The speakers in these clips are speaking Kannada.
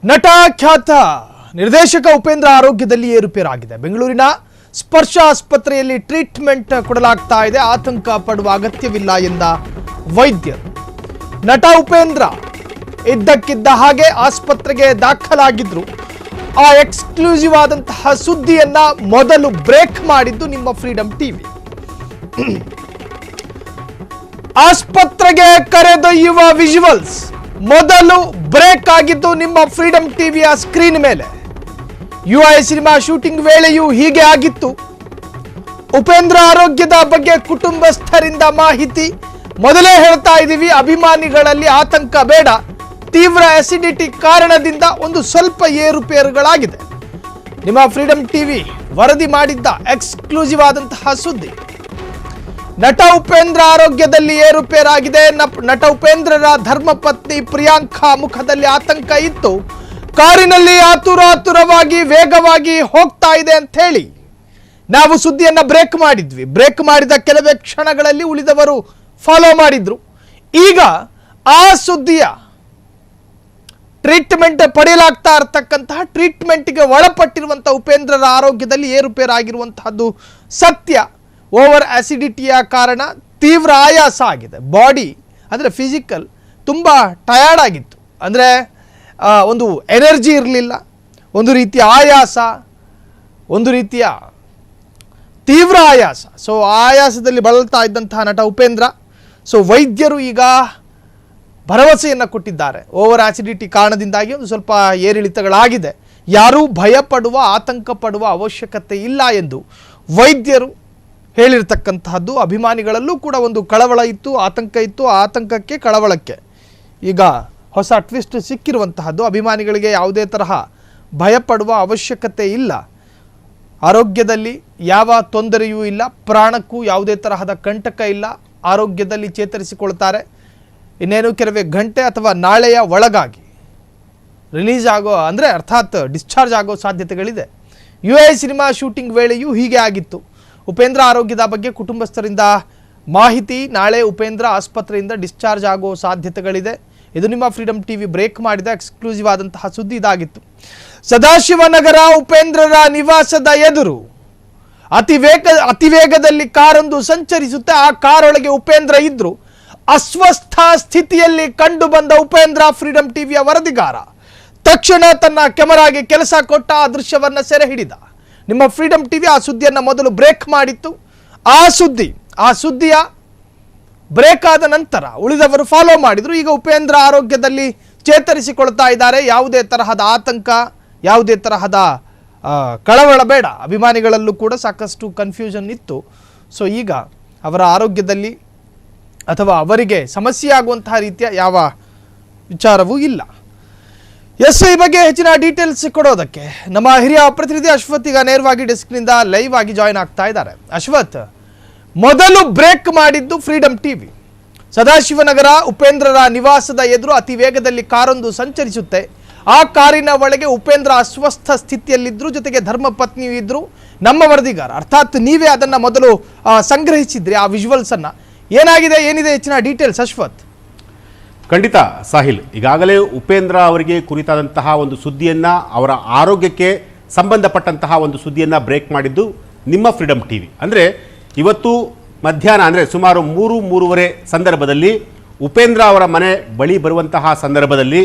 ನಟ ಖ್ಯಾತ ನಿರ್ದೇಶಕ ಉಪೇಂದ್ರ ಆರೋಗ್ಯದಲ್ಲಿ ಏರುಪೇರಾಗಿದೆ. ಬೆಂಗಳೂರಿನ ಸ್ಪರ್ಶ ಆಸ್ಪತ್ರೆಯಲ್ಲಿ ಟ್ರೀಟ್ಮೆಂಟ್ ಕೊಡಲಾಗ್ತಾ ಇದೆ. ಆತಂಕ ಪಡುವ ಅಗತ್ಯವಿಲ್ಲ ಎಂದ ವೈದ್ಯರು. ನಟ ಉಪೇಂದ್ರ ಇದ್ದಕ್ಕಿದ್ದ ಹಾಗೆ ಆಸ್ಪತ್ರೆಗೆ ದಾಖಲಾಗಿದ್ರು. ಆ ಎಕ್ಸ್ಕ್ಲೂಸಿವ್ ಆದಂತಹ ಸುದ್ದಿಯನ್ನ ಮೊದಲು ಬ್ರೇಕ್ ಮಾಡಿದ್ದು ನಿಮ್ಮ ಫ್ರೀಡಂ ಟಿವಿ. ಆಸ್ಪತ್ರೆಗೆ ಕರೆದೊಯ್ಯುವ ವಿಜುವಲ್ಸ್ ಮೊದಲು ಬ್ರೇಕ್ ಆಗಿದ್ದು ನಿಮ್ಮ ಫ್ರೀಡಂ ಟಿವಿಯ ಸ್ಕ್ರೀನ್ ಮೇಲೆ. ಯುಐ ಸಿನಿಮಾ ಶೂಟಿಂಗ್ ವೇಳೆಯೂ ಹೀಗೆ ಆಗಿತ್ತು. ಉಪೇಂದ್ರ ಆರೋಗ್ಯದ ಬಗ್ಗೆ ಕುಟುಂಬಸ್ಥರಿಂದ ಮಾಹಿತಿ ಮೊದಲೇ ಹೇಳ್ತಾ ಇದ್ದೀವಿ. ಅಭಿಮಾನಿಗಳಲ್ಲಿ ಆತಂಕ ಬೇಡ. ತೀವ್ರ ಅಸಿಡಿಟಿ ಕಾರಣದಿಂದ ಒಂದು ಸ್ವಲ್ಪ ಏರುಪೇರುಗಳಾಗಿದೆ. ನಿಮ್ಮ ಫ್ರೀಡಂ ಟಿವಿ ವರದಿ ಮಾಡಿದ್ದ ಎಕ್ಸ್ಕ್ಲೂಸಿವ್ ಆದಂತಹ ಸುದ್ದಿ. ನಟ ಉಪೇಂದ್ರ ಆರೋಗ್ಯದಲ್ಲಿ ಏರುಪೇರಾಗಿದೆ. ನಟ ಉಪೇಂದ್ರರ ಧರ್ಮಪತ್ನಿ ಪ್ರಿಯಾಂಕಾ ಮುಖದಲ್ಲಿ ಆತಂಕ ಇತ್ತು. ಕಾರಿನಲ್ಲಿ ಆತುರವಾಗಿ ವೇಗವಾಗಿ ಹೋಗ್ತಾ ಇದೆ ಅಂತ ಹೇಳಿ ನಾವು ಸುದ್ದಿಯನ್ನ ಬ್ರೇಕ್ ಮಾಡಿದ್ವಿ. ಬ್ರೇಕ್ ಮಾಡಿದ ಕೆಲವೇ ಕ್ಷಣಗಳಲ್ಲಿ ಉಳಿದವರು ಫಾಲೋ ಮಾಡಿದ್ರು. ಈಗ ಆ ಸುದ್ದಿಯ ಟ್ರೀಟ್ಮೆಂಟ್ ಪಡೆಯಲಾಗ್ತಾ ಇರತಕ್ಕಂತಹ ಟ್ರೀಟ್ಮೆಂಟ್ಗೆ ಒಳಪಟ್ಟಿರುವಂತಹ ಉಪೇಂದ್ರರ ಆರೋಗ್ಯದಲ್ಲಿ ಏರುಪೇರಾಗಿರುವಂತಹದ್ದು ಸತ್ಯ. ಓವರ್ ಆಸಿಡಿಟಿಯ ಕಾರಣ ತೀವ್ರ ಆಯಾಸ ಆಗಿದೆ. ಬಾಡಿ ಅಂದರೆ ಫಿಸಿಕಲ್ ತುಂಬ ಟಯರ್ಡ್ ಆಗಿತ್ತು. ಅಂದರೆ ಒಂದು ಎನರ್ಜಿ ಇರಲಿಲ್ಲ. ಒಂದು ರೀತಿಯ ಆಯಾಸ, ಒಂದು ರೀತಿಯ ತೀವ್ರ ಆಯಾಸ. ಸೊ ಆಯಾಸದಲ್ಲಿ ಬಳಲ್ತಾ ಇದ್ದಂತಹ ನಟ ಉಪೇಂದ್ರ. ಸೊ ವೈದ್ಯರು ಈಗ ಭರವಸೆಯನ್ನು ಕೊಟ್ಟಿದ್ದಾರೆ. ಓವರ್ ಆಸಿಡಿಟಿ ಕಾರಣದಿಂದಾಗಿ ಒಂದು ಸ್ವಲ್ಪ ಏರಿಳಿತಗಳಾಗಿದೆ. ಯಾರೂ ಭಯಪಡುವ ಆತಂಕ ಪಡುವ ಅವಶ್ಯಕತೆ ಇಲ್ಲ ಎಂದು ವೈದ್ಯರು ಹೇಳಿರ್ತಕ್ಕಂತಹದ್ದು. ಅಭಿಮಾನಿಗಳಲ್ಲೂ ಕೂಡ ಒಂದು ಕಳವಳ ಇತ್ತು, ಆತಂಕ ಇತ್ತು. ಆತಂಕಕ್ಕೆ ಕಳವಳಕ್ಕೆ ಈಗ ಹೊಸ ಟ್ವಿಸ್ಟ್ ಸಿಕ್ಕಿರುವಂತಹದ್ದು. ಅಭಿಮಾನಿಗಳಿಗೆ ಯಾವುದೇ ತರಹ ಭಯಪಡುವ ಅವಶ್ಯಕತೆ ಇಲ್ಲ. ಆರೋಗ್ಯದಲ್ಲಿ ಯಾವ ತೊಂದರೆಯೂ ಇಲ್ಲ. ಪ್ರಾಣಕ್ಕೂ ಯಾವುದೇ ತರಹದ ಕಂಟಕ ಇಲ್ಲ. ಆರೋಗ್ಯದಲ್ಲಿ ಚೇತರಿಸಿಕೊಳ್ತಾರೆ. ಇನ್ನೇನು ಕೆಲವೇ ಗಂಟೆ ಅಥವಾ ನಾಳೆಯ ಒಳಗಾಗಿ ರಿಲೀಸ್ ಆಗೋ ಅಂದರೆ ಅರ್ಥಾತ್ ಡಿಸ್ಚಾರ್ಜ್ ಆಗೋ ಸಾಧ್ಯತೆಗಳಿದೆ. ಯುಐ ಸಿನಿಮಾ ಶೂಟಿಂಗ್ ವೇಳೆಯೂ ಹೀಗೆ ಆಗಿತ್ತು. ಉಪೇಂದ್ರ ಆರೋಗ್ಯದ ಬಗ್ಗೆ ಕುಟುಂಬಸ್ಥರಿಂದ ಮಾಹಿತಿ. ನಾಳೆ ಉಪೇಂದ್ರ ಆಸ್ಪತ್ರೆಯಿಂದ ಡಿಸ್ಚಾರ್ಜ್ ಆಗೋ ಸಾಧ್ಯತೆಗಳಿದೆ. ಇದು ನಿಮ್ಮ ಫ್ರೀಡಂ ಟಿವಿ ಬ್ರೇಕ್ ಮಾಡಿದ ಎಕ್ಸ್ಕ್ಲೂಸಿವ್ ಆದಂತಹ ಸುದ್ದಿ ಇದಾಗಿತ್ತು. ಸದಾಶಿವನಗರ ಉಪೇಂದ್ರರ ನಿವಾಸದ ಎದುರು ಅತಿ ವೇಗದಲ್ಲಿ ಕಾರೊಂದು ಸಂಚರಿಸುತ್ತೆ. ಆ ಕಾರೊಳಗೆ ಉಪೇಂದ್ರ ಇದ್ರು. ಅಸ್ವಸ್ಥ ಸ್ಥಿತಿಯಲ್ಲಿ ಕಂಡು ಬಂದ ಉಪೇಂದ್ರ ಫ್ರೀಡಂ ಟಿವಿಯ ವರದಿಗಾರ ತಕ್ಷಣ ತನ್ನ ಕೆಮರಾಗೆ ಕೆಲಸ ಕೊಟ್ಟ ಆ ದೃಶ್ಯವನ್ನು ಸೆರೆ ಹಿಡಿದ. ನಿಮ್ಮ ಫ್ರೀಡಂ ಟಿವಿ ಆ ಸುದ್ದಿಯನ್ನು ಮೊದಲು ಬ್ರೇಕ್ ಮಾಡಿತ್ತು. ಆ ಸುದ್ದಿಯ ಬ್ರೇಕ್ ಆದ ನಂತರ ಉಳಿದವರು ಫಾಲೋ ಮಾಡಿದ್ರು. ಈಗ ಉಪೇಂದ್ರ ಆರೋಗ್ಯದಲ್ಲಿ ಚೇತರಿಸಿಕೊಳ್ತಾ ಇದ್ದಾರೆ. ಯಾವುದೇ ತರಹದ ಆತಂಕ, ಯಾವುದೇ ತರಹದ ಕಳವಳ ಬೇಡ. ಅಭಿಮಾನಿಗಳಲ್ಲೂ ಕೂಡ ಸಾಕಷ್ಟು ಕನ್ಫ್ಯೂಷನ್ ಇತ್ತು. ಸೊ ಈಗ ಅವರ ಆರೋಗ್ಯದಲ್ಲಿ ಅಥವಾ ಅವರಿಗೆ ಸಮಸ್ಯೆ ಆಗುವಂತಹ ರೀತಿಯ ಯಾವ ವಿಚಾರವೂ ಇಲ್ಲ. ಈ ಬಗ್ಗೆ ಹೆಚ್ಚಿನ ಡೀಟೇಲ್ಸ್ ಕೊಡೋದಕ್ಕೆ ನಮ್ಮ ಹಿರಿಯ ಪ್ರತಿನಿಧಿ ಅಶ್ವಥ್ ಈಗ ನೇರವಾಗಿ ಡೆಸ್ಕ್ನಿಂದ ಲೈವ್ ಆಗಿ ಜಾಯ್ನ್ ಆಗ್ತಾ ಇದ್ದಾರೆ. ಅಶ್ವಥ್, ಮೊದಲು ಬ್ರೇಕ್ ಮಾಡಿದ್ದು ಫ್ರೀಡಂ ಟಿವಿ. ಸದಾಶಿವನಗರ ಉಪೇಂದ್ರರ ನಿವಾಸದ ಎದುರು ಅತಿ ವೇಗದಲ್ಲಿ ಕಾರೊಂದು ಸಂಚರಿಸುತ್ತೆ. ಆ ಕಾರಿನ ಒಳಗೆ ಉಪೇಂದ್ರ ಅಸ್ವಸ್ಥ ಸ್ಥಿತಿಯಲ್ಲಿದ್ದರು. ಜೊತೆಗೆ ಧರ್ಮಪತ್ನಿಯೂ ಇದ್ರು. ನಮ್ಮ ವರದಿಗಾರ ಅರ್ಥಾತ್ ನೀವೇ ಅದನ್ನು ಮೊದಲು ಸಂಗ್ರಹಿಸಿದ್ರಿ ಆ ವಿಜುವಲ್ಸನ್ನು. ಏನಿದೆ ಹೆಚ್ಚಿನ ಡೀಟೇಲ್ಸ್ ಅಶ್ವಥ್? ಖಂಡಿತ ಸಾಹಿಲ್, ಈಗಾಗಲೇ ಉಪೇಂದ್ರ ಅವರಿಗೆ ಕುರಿತಾದಂತಹ ಒಂದು ಸುದ್ದಿಯನ್ನು, ಅವರ ಆರೋಗ್ಯಕ್ಕೆ ಸಂಬಂಧಪಟ್ಟಂತಹ ಒಂದು ಸುದ್ದಿಯನ್ನು ಬ್ರೇಕ್ ಮಾಡಿದ್ದು ನಿಮ್ಮ ಫ್ರೀಡಂ ಟಿವಿ. ಅಂದರೆ ಇವತ್ತು ಮಧ್ಯಾಹ್ನ ಅಂದರೆ ಸುಮಾರು 3-3:30 ಸಂದರ್ಭದಲ್ಲಿ ಉಪೇಂದ್ರ ಅವರ ಮನೆ ಬಳಿ ಬರುವಂತಹ ಸಂದರ್ಭದಲ್ಲಿ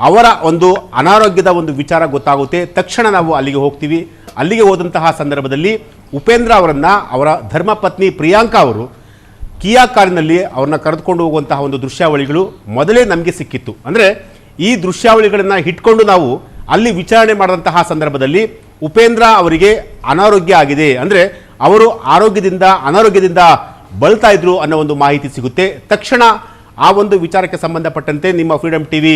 ಅವರ ಒಂದು ಅನಾರೋಗ್ಯದ ಒಂದು ವಿಚಾರ ಗೊತ್ತಾಗುತ್ತೆ. ತಕ್ಷಣ ನಾವು ಅಲ್ಲಿಗೆ ಹೋಗ್ತೀವಿ. ಅಲ್ಲಿಗೆ ಹೋದಂತಹ ಸಂದರ್ಭದಲ್ಲಿ ಉಪೇಂದ್ರ ಅವರನ್ನು ಅವರ ಧರ್ಮಪತ್ನಿ ಪ್ರಿಯಾಂಕಾ ಅವರು ಕಿಯಾ ಕಾರಿನಲ್ಲಿ ಅವ್ರನ್ನ ಕರೆದುಕೊಂಡು ಹೋಗುವಂತಹ ಒಂದು ದೃಶ್ಯಾವಳಿಗಳು ಮೊದಲೇ ನಮಗೆ ಸಿಕ್ಕಿತ್ತು. ಅಂದರೆ ಈ ದೃಶ್ಯಾವಳಿಗಳನ್ನು ಇಟ್ಕೊಂಡು ನಾವು ಅಲ್ಲಿ ವಿಚಾರಣೆ ಮಾಡಿದಂತಹ ಸಂದರ್ಭದಲ್ಲಿ ಉಪೇಂದ್ರ ಅವರಿಗೆ ಅನಾರೋಗ್ಯ ಆಗಿದೆ, ಅಂದರೆ ಅವರು ಅನಾರೋಗ್ಯದಿಂದ ಬಳಲ್ತಾ ಇದ್ರು ಅನ್ನೋ ಒಂದು ಮಾಹಿತಿ ಸಿಗುತ್ತೆ. ತಕ್ಷಣ ಆ ಒಂದು ವಿಚಾರಕ್ಕೆ ಸಂಬಂಧಪಟ್ಟಂತೆ ನಿಮ್ಮ ಫ್ರೀಡಂ ಟಿವಿ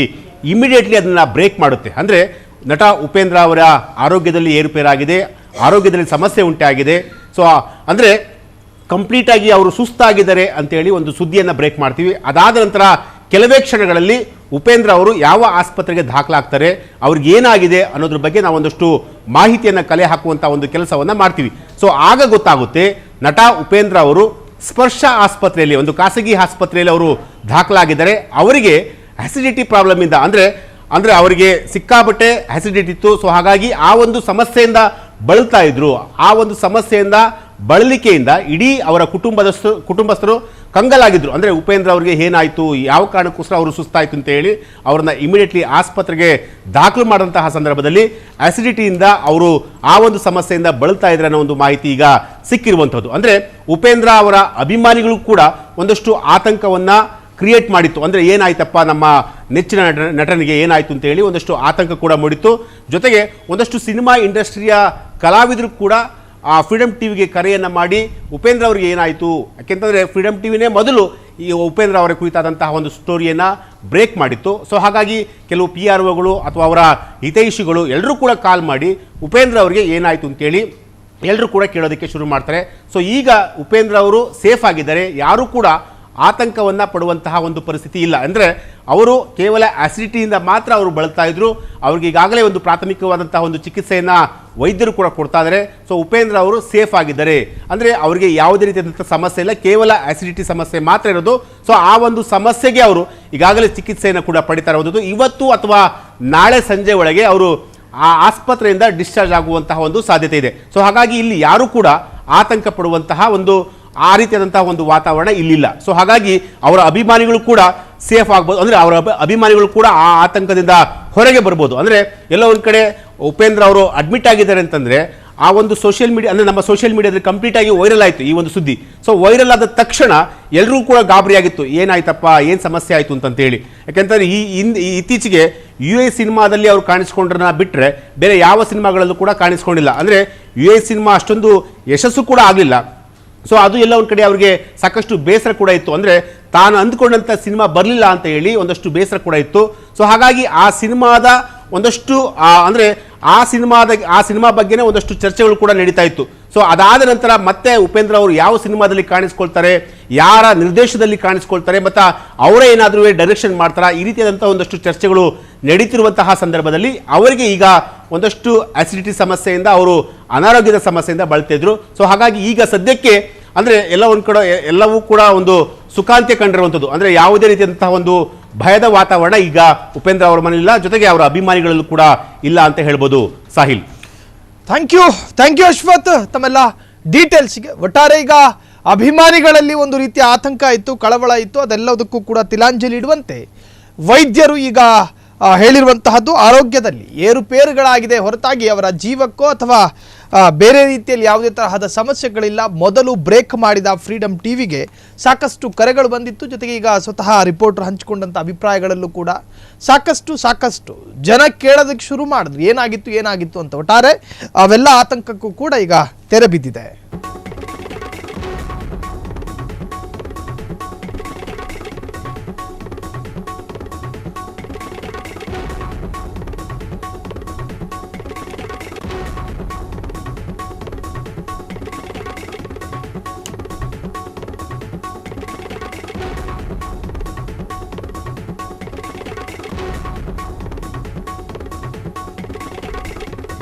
ಇಮಿಡಿಯೇಟ್ಲಿ ಅದನ್ನು ಬ್ರೇಕ್ ಮಾಡುತ್ತೆ. ಅಂದರೆ ನಟ ಉಪೇಂದ್ರ ಅವರ ಆರೋಗ್ಯದಲ್ಲಿ ಏರುಪೇರಾಗಿದೆ, ಆರೋಗ್ಯದಲ್ಲಿ ಸಮಸ್ಯೆ ಉಂಟಾಗಿದೆ. ಸೊ ಅಂದರೆ ಕಂಪ್ಲೀಟಾಗಿ ಅವರು ಸುಸ್ತಾಗಿದ್ದಾರೆ ಅಂತೇಳಿ ಒಂದು ಸುದ್ದಿಯನ್ನು ಬ್ರೇಕ್ ಮಾಡ್ತೀವಿ. ಅದಾದ ನಂತರ ಕೆಲವೇ ಕ್ಷಣಗಳಲ್ಲಿ ಉಪೇಂದ್ರ ಅವರು ಯಾವ ಆಸ್ಪತ್ರೆಗೆ ದಾಖಲಾಗ್ತಾರೆ, ಅವ್ರಿಗೆ ಏನಾಗಿದೆ ಅನ್ನೋದ್ರ ಬಗ್ಗೆ ನಾವು ಒಂದಷ್ಟು ಮಾಹಿತಿಯನ್ನು ಕಲೆ ಹಾಕುವಂಥ ಒಂದು ಕೆಲಸವನ್ನು ಮಾಡ್ತೀವಿ. ಸೊ ಆಗ ಗೊತ್ತಾಗುತ್ತೆ ನಟ ಉಪೇಂದ್ರ ಅವರು ಸ್ಪರ್ಶ ಆಸ್ಪತ್ರೆಯಲ್ಲಿ, ಒಂದು ಖಾಸಗಿ ಆಸ್ಪತ್ರೆಯಲ್ಲಿ ಅವರು ದಾಖಲಾಗಿದ್ದಾರೆ. ಅವರಿಗೆ ಅಸಿಡಿಟಿ ಪ್ರಾಬ್ಲಮ್ ಇಂದ, ಅಂದರೆ ಅಂದರೆ ಅವರಿಗೆ ಸಿಕ್ಕಾಪಟ್ಟೆ ಆಸಿಡಿಟಿ ಇತ್ತು. ಸೊ ಹಾಗಾಗಿ ಆ ಒಂದು ಸಮಸ್ಯೆಯಿಂದ ಬಳಲ್ತಾ ಇದ್ರು. ಆ ಒಂದು ಸಮಸ್ಯೆಯಿಂದ ಬಳಲಿಕೆಯಿಂದ ಇಡೀ ಅವರ ಕುಟುಂಬಸ್ಥರು ಕಂಗಲಾಗಿದ್ರು. ಅಂದರೆ ಉಪೇಂದ್ರ ಅವರಿಗೆ ಏನಾಯಿತು, ಯಾವ ಕಾರಣಕ್ಕೋಸ್ಕರ ಅವರು ಸುಸ್ತಾಯಿತು ಅಂತ ಹೇಳಿ ಅವ್ರನ್ನ ಇಮಿಡಿಯೇಟ್ಲಿ ಆಸ್ಪತ್ರೆಗೆ ದಾಖಲು ಮಾಡಿದಂತಹ ಸಂದರ್ಭದಲ್ಲಿ ಆಸಿಡಿಟಿಯಿಂದ ಅವರು ಆ ಒಂದು ಸಮಸ್ಯೆಯಿಂದ ಬಳಲ್ತಾ ಇದ್ರೆ ಅನ್ನೋ ಒಂದು ಮಾಹಿತಿ ಈಗ ಸಿಕ್ಕಿರುವಂಥದ್ದು. ಅಂದರೆ ಉಪೇಂದ್ರ ಅವರ ಅಭಿಮಾನಿಗಳು ಕೂಡ ಒಂದಷ್ಟು ಆತಂಕವನ್ನ ಕ್ರಿಯೇಟ್ ಮಾಡಿತ್ತು. ಅಂದರೆ ಏನಾಯ್ತಪ್ಪ, ನಮ್ಮ ನೆಚ್ಚಿನ ನಟನಿಗೆ ಏನಾಯ್ತು ಅಂತ ಹೇಳಿ ಒಂದಷ್ಟು ಆತಂಕ ಕೂಡ ಮೂಡಿತ್ತು. ಜೊತೆಗೆ ಒಂದಷ್ಟು ಸಿನಿಮಾ ಇಂಡಸ್ಟ್ರಿಯ ಕಲಾವಿದರು ಕೂಡ ಆ ಫ್ರೀಡಮ್ ಟಿವಿಗೆ ಕರೆಯನ್ನು ಮಾಡಿ ಉಪೇಂದ್ರ ಅವರಿಗೆ ಏನಾಯಿತು, ಯಾಕೆಂತಂದರೆ ಫ್ರೀಡಮ್ ಟಿವಿನೇ ಮೊದಲು ಈ ಉಪೇಂದ್ರ ಅವರ ಕುರಿತಾದಂತಹ ಒಂದು ಸ್ಟೋರಿಯನ್ನು ಬ್ರೇಕ್ ಮಾಡಿತ್ತು. ಸೊ ಹಾಗಾಗಿ ಕೆಲವು PROಗಳು ಅಥವಾ ಅವರ ಹಿತೈಷಿಗಳು ಎಲ್ಲರೂ ಕೂಡ ಕಾಲ್ ಮಾಡಿ ಉಪೇಂದ್ರ ಅವರಿಗೆ ಏನಾಯಿತು ಅಂತೇಳಿ ಎಲ್ಲರೂ ಕೂಡ ಕೇಳೋದಕ್ಕೆ ಶುರು ಮಾಡ್ತಾರೆ. ಸೊ ಈಗ ಉಪೇಂದ್ರ ಅವರು ಸೇಫ್ ಆಗಿದ್ದಾರೆ, ಯಾರೂ ಕೂಡ ಆತಂಕವನ್ನ ಪಡುವಂತಹ ಒಂದು ಪರಿಸ್ಥಿತಿ ಇಲ್ಲ. ಅಂದರೆ ಅವರು ಕೇವಲ ಆಸಿಡಿಟಿಯಿಂದ ಮಾತ್ರ ಅವರು ಬಳಲ್ತಾ ಇದ್ರು. ಅವ್ರಿಗೆ ಈಗಾಗಲೇ ಒಂದು ಪ್ರಾಥಮಿಕವಾದಂತಹ ಒಂದು ಚಿಕಿತ್ಸೆಯನ್ನ ವೈದ್ಯರು ಕೂಡ ಕೊಡ್ತಾ ಇದ್ದಾರೆ. ಸೊ ಉಪೇಂದ್ರ ಅವರು ಸೇಫ್ ಆಗಿದ್ದಾರೆ, ಅಂದರೆ ಅವರಿಗೆ ಯಾವುದೇ ರೀತಿಯಾದಂಥ ಸಮಸ್ಯೆ ಇಲ್ಲ, ಕೇವಲ ಆಸಿಡಿಟಿ ಸಮಸ್ಯೆ ಮಾತ್ರ ಇರೋದು. ಸೊ ಆ ಒಂದು ಸಮಸ್ಯೆಗೆ ಅವರು ಈಗಾಗಲೇ ಚಿಕಿತ್ಸೆಯನ್ನು ಕೂಡ ಪಡಿತಾ ಇರೋದು. ಇವತ್ತು ಅಥವಾ ನಾಳೆ ಸಂಜೆ ಒಳಗೆ ಅವರು ಆ ಆಸ್ಪತ್ರೆಯಿಂದ ಡಿಸ್ಚಾರ್ಜ್ ಆಗುವಂತಹ ಒಂದು ಸಾಧ್ಯತೆ ಇದೆ. ಸೊ ಹಾಗಾಗಿ ಇಲ್ಲಿ ಯಾರು ಕೂಡ ಆತಂಕ ಪಡುವಂತಹ ಒಂದು ಆ ರೀತಿಯಾದಂತಹ ಒಂದು ವಾತಾವರಣ ಇಲ್ಲಿಲ್ಲ. ಸೊ ಹಾಗಾಗಿ ಅವರ ಅಭಿಮಾನಿಗಳು ಕೂಡ ಸೇಫ್ ಆಗ್ಬೋದು, ಅಂದರೆ ಅವರ ಅಭಿಮಾನಿಗಳು ಕೂಡ ಆ ಆತಂಕದಿಂದ ಹೊರಗೆ ಬರ್ಬೋದು. ಅಂದರೆ ಎಲ್ಲ ಒಂದು ಕಡೆ ಉಪೇಂದ್ರ ಅವರು ಅಡ್ಮಿಟ್ ಆಗಿದ್ದಾರೆ ಅಂತಂದರೆ ಆ ಒಂದು ಸೋಷಿಯಲ್ ಮೀಡಿಯಾ, ಅಂದರೆ ನಮ್ಮ ಸೋಷಿಯಲ್ ಮೀಡಿಯಾದಲ್ಲಿ ಕಂಪ್ಲೀಟ್ ಆಗಿ ವೈರಲ್ ಆಯಿತು ಈ ಒಂದು ಸುದ್ದಿ. ಸೊ ವೈರಲ್ ಆದ ತಕ್ಷಣ ಎಲ್ಲರೂ ಕೂಡ ಗಾಬರಿ ಆಗಿತ್ತು, ಏನಾಯ್ತಪ್ಪ, ಏನು ಸಮಸ್ಯೆ ಆಯಿತು ಅಂತಂತೇಳಿ. ಯಾಕೆಂತಂದರೆ ಇತ್ತೀಚೆಗೆ US ಸಿನಿಮಾದಲ್ಲಿ ಅವರು ಕಾಣಿಸ್ಕೊಂಡ್ರನ್ನ ಬಿಟ್ಟರೆ ಬೇರೆ ಯಾವ ಸಿನಿಮಾಗಳಲ್ಲೂ ಕೂಡ ಕಾಣಿಸ್ಕೊಂಡಿಲ್ಲ. ಅಂದರೆ US ಸಿನಿಮಾ ಅಷ್ಟೊಂದು ಯಶಸ್ಸು ಕೂಡ ಆಗಲಿಲ್ಲ. ಸೊ ಅದು ಎಲ್ಲ ಒಂದು ಕಡೆ ಅವರಿಗೆ ಸಾಕಷ್ಟು ಬೇಸರ ಕೂಡ ಇತ್ತು. ಅಂದರೆ ತಾನು ಅಂದ್ಕೊಂಡಂಥ ಸಿನಿಮಾ ಬರಲಿಲ್ಲ ಅಂತ ಹೇಳಿ ಒಂದಷ್ಟು ಬೇಸರ ಕೂಡ ಇತ್ತು. ಸೊ ಹಾಗಾಗಿ ಆ ಸಿನಿಮಾದ ಒಂದಷ್ಟು ಅಂದರೆ ಆ ಸಿನಿಮಾ ಬಗ್ಗೆನೇ ಒಂದಷ್ಟು ಚರ್ಚೆಗಳು ಕೂಡ ನಡೀತಾ ಇತ್ತು. ಸೊ ಅದಾದ ನಂತರ ಮತ್ತೆ ಉಪೇಂದ್ರ ಅವರು ಯಾವ ಸಿನಿಮಾದಲ್ಲಿ ಕಾಣಿಸ್ಕೊಳ್ತಾರೆ, ಯಾರ ನಿರ್ದೇಶನದಲ್ಲಿ ಕಾಣಿಸ್ಕೊಳ್ತಾರೆ, ಮತ್ತು ಅವರೇ ಏನಾದರೂ ಡೈರೆಕ್ಷನ್ ಮಾಡ್ತಾರಾ, ಈ ರೀತಿಯಾದಂಥ ಒಂದಷ್ಟು ಚರ್ಚೆಗಳು ನಡೀತಿರುವಂತಹ ಸಂದರ್ಭದಲ್ಲಿ ಅವರಿಗೆ ಈಗ ಒಂದಷ್ಟು ಆಸಿಡಿಟಿ ಸಮಸ್ಯೆಯಿಂದ, ಅವರು ಅನಾರೋಗ್ಯದ ಸಮಸ್ಯೆಯಿಂದ ಬಳಲ್ತಿದ್ರು. ಸೊ ಹಾಗಾಗಿ ಈಗ ಸದ್ಯಕ್ಕೆ ಅಂದರೆ ಎಲ್ಲ ಒಂದು ಕಡೆ ಎಲ್ಲವೂ ಕೂಡ ಒಂದು ಸುಖಾಂತ್ಯ ಕಂಡಿರುವಂಥದ್ದು. ಅಂದರೆ ಯಾವುದೇ ರೀತಿಯಾದಂತಹ ಒಂದು ಭಯದ ವಾತಾವರಣ ಈಗ ಉಪೇಂದ್ರ ಅವರ ಮನೆಯಿಲ್ಲ, ಜೊತೆಗೆ ಅವರ ಅಭಿಮಾನಿಗಳಲ್ಲೂ ಕೂಡ ಇಲ್ಲ ಅಂತ ಹೇಳ್ಬೋದು. ಸಾಹಿಲ್, ಥ್ಯಾಂಕ್ ಯು ಅಶ್ವಥ್ ತಮ್ಮೆಲ್ಲ ಡೀಟೇಲ್ಸ್ಗೆ. ಒಟ್ಟಾರೆ ಈಗ ಅಭಿಮಾನಿಗಳಲ್ಲಿ ಒಂದು ರೀತಿಯ ಆತಂಕ ಇತ್ತು, ಕಳವಳ ಇತ್ತು, ಅದೆಲ್ಲದಕ್ಕೂ ಕೂಡ ತಿಲಾಂಜಲಿ ಇಡುವಂತೆ ವೈದ್ಯರು ಈಗ ಹೇಳಿರುವಂತಹದ್ದು ಆರೋಗ್ಯದಲ್ಲಿ ಏರುಪೇರುಗಳಾಗಿದೆ ಹೊರತಾಗಿ ಅವರ ಜೀವಕ್ಕೋ ಅಥವಾ ಬೇರೆ ರೀತಿಯಲ್ಲಿ ಯಾವುದೇ ತರಹದ ಸಮಸ್ಯೆಗಳಿಲ್ಲ. ಮೊದಲು ಬ್ರೇಕ್ ಮಾಡಿದ ಫ್ರೀಡಮ್ ಟಿವಿಗೆ ಸಾಕಷ್ಟು ಕರೆಗಳು ಬಂದಿತ್ತು. ಜೊತೆಗೆ ಈಗ ಸ್ವತಃ ರಿಪೋರ್ಟರ್ ಹಂಚಿಕೊಂಡಂಥ ಅಭಿಪ್ರಾಯಗಳಲ್ಲೂ ಕೂಡ ಸಾಕಷ್ಟು ಜನ ಕೇಳೋದಕ್ಕೆ ಶುರು ಮಾಡಿದ್ರು, ಏನಾಗಿತ್ತು ಅಂತ. ಒಟ್ಟಾರೆ ಅವೆಲ್ಲ ಆತಂಕಕ್ಕೂ ಕೂಡ ಈಗ ತೆರೆ ಬಿದ್ದಿದೆ.